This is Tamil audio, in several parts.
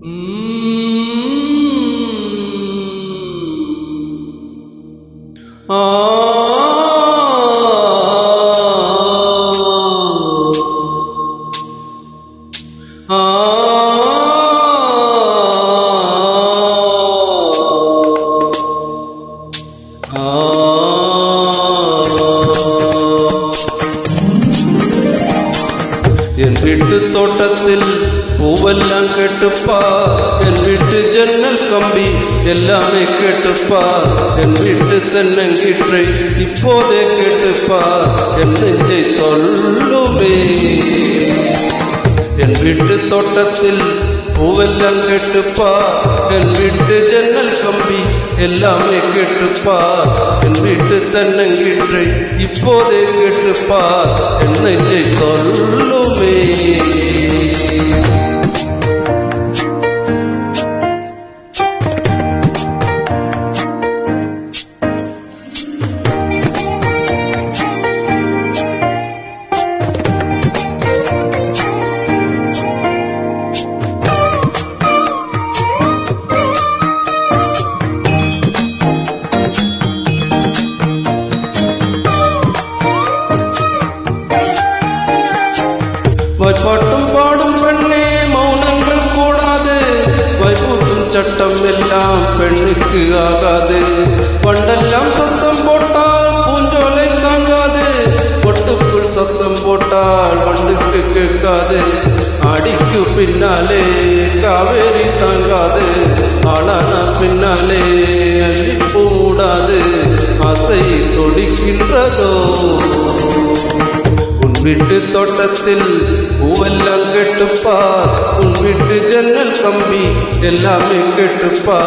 என் வீட்டு தோட்டத்தில் பூவெல்லாம் கேட்டுப்பா, என் வீட்டு ஜன்னல் கம்பி எல்லாமே கேட்டுப்பா, என் வீட்டு தென்னங்கீற்றை இப்போதே கேட்டுப்பா, என் நெஞ்சை சொல்லுமே. என் வீட்டு தோட்டத்தில் பூவெல்லாம் கேட்டுப்பா, என் வீட்டு ஜன்னல் கம்பி எல்லாமே கேட்டுப்பா, என் வீட்டு தென்னங்கீற்றை இப்போதே கேட்டுப்பா, என் நெஞ்சை சொல்லுமே. பாட்டும் பாடும் பெண்ணே மௌனங்கள் கூடாது, வைபூட்டும் சட்டம் எல்லாம் பெண்ணுக்கு ஆகாது, பண்டெல்லாம் சத்தம் போட்டால் பூஞ்சோலை தாங்காது, பொட்டுக்குள் சத்தம் போட்டால் வண்டுக்கு கேட்காது, அடிக்கு பின்னாலே காவேரி தாங்காது, ஆளான பின்னாலே அள்ளிப்பூ மூடாது, ஆசை தொடிக்கின்றதோ. வீட்டு தோட்டத்தில் பூவெல்லாம் கேட்டுப்பா, உன் வீட்டு ஜன்னல் கம்பி எல்லாமே கேட்டுப்பா,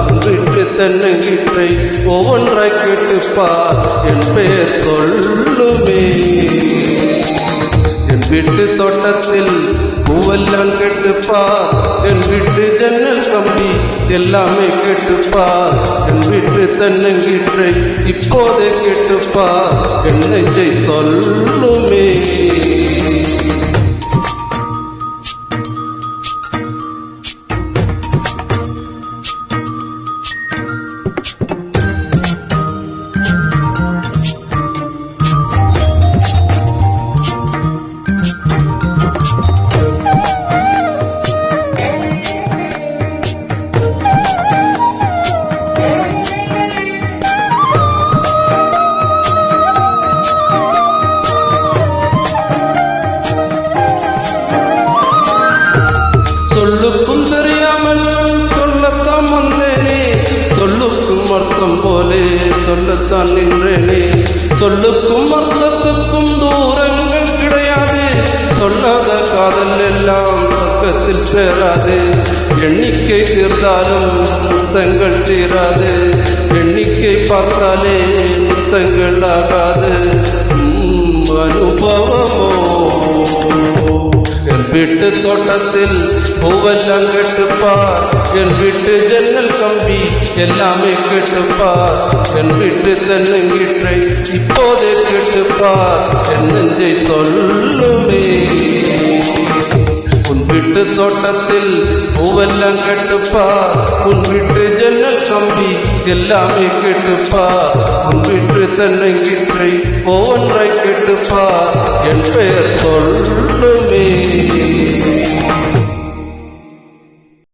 உன் வீட்டு தென்னங்கீற்றை ஒவ்வொன்றாய் கேட்டுப்பா, என் பெயர் சொல்லுமே. என் வீட்டு தோட்டத்தில் பூவெல்லாம் கேட்டுப்பா, என் வீட்டு ஜன்னல் கம்பி எல்லாமே கேட்டுப்பா, என் வீட்டு தென்னங்கீற்றை இப்போதே கேட்டுப்பா, என் நெஞ்சை சொல்லுமே. சொல்லுக்கும் தெரியாமல் சொல்லத்தான் வந்தேனே, சொல்லுக்கும் அர்த்தம் போலே சொல்லத்தான் நின்றேனே, சொல்லுக்கும் அர்த்தத்துக்கும் தூரங்கள் கிடையாது, சொல்லாத காதல் எல்லாம் பக்கத்தில் சேராது, எண்ணிக்கை தீர்ந்தாலும் முத்தங்கள் தீராது, எண்ணிக்கை பார்த்தாலே முத்தங்கள் ஆகாது, அனுபவமோ. என் வீட்டு தோட்டத்தில் பூவெல்லாம் கேட்டுப்பா, என் வீட்டு ஜன்னல் கம்பி எல்லாமே கேட்டுப்பா, என் வீட்டு தென்னங்கீற்றை இப்போதே கேட்டுப்பா, என் நெஞ்சை சொல்லுமே. உன் வீட்டு தோட்டத்தில் பூவெல்லாம் கேட்டுப்பா, உன் வீட்டு ஜன்னல் கம்பி எல்லாமே கேட்டுப்பா, உன் வீட்டு தென்னங்கீற்றை ஒவ்வொன்றாய் கேட்டுப்பா, என் பெயர் சொல்லுமே.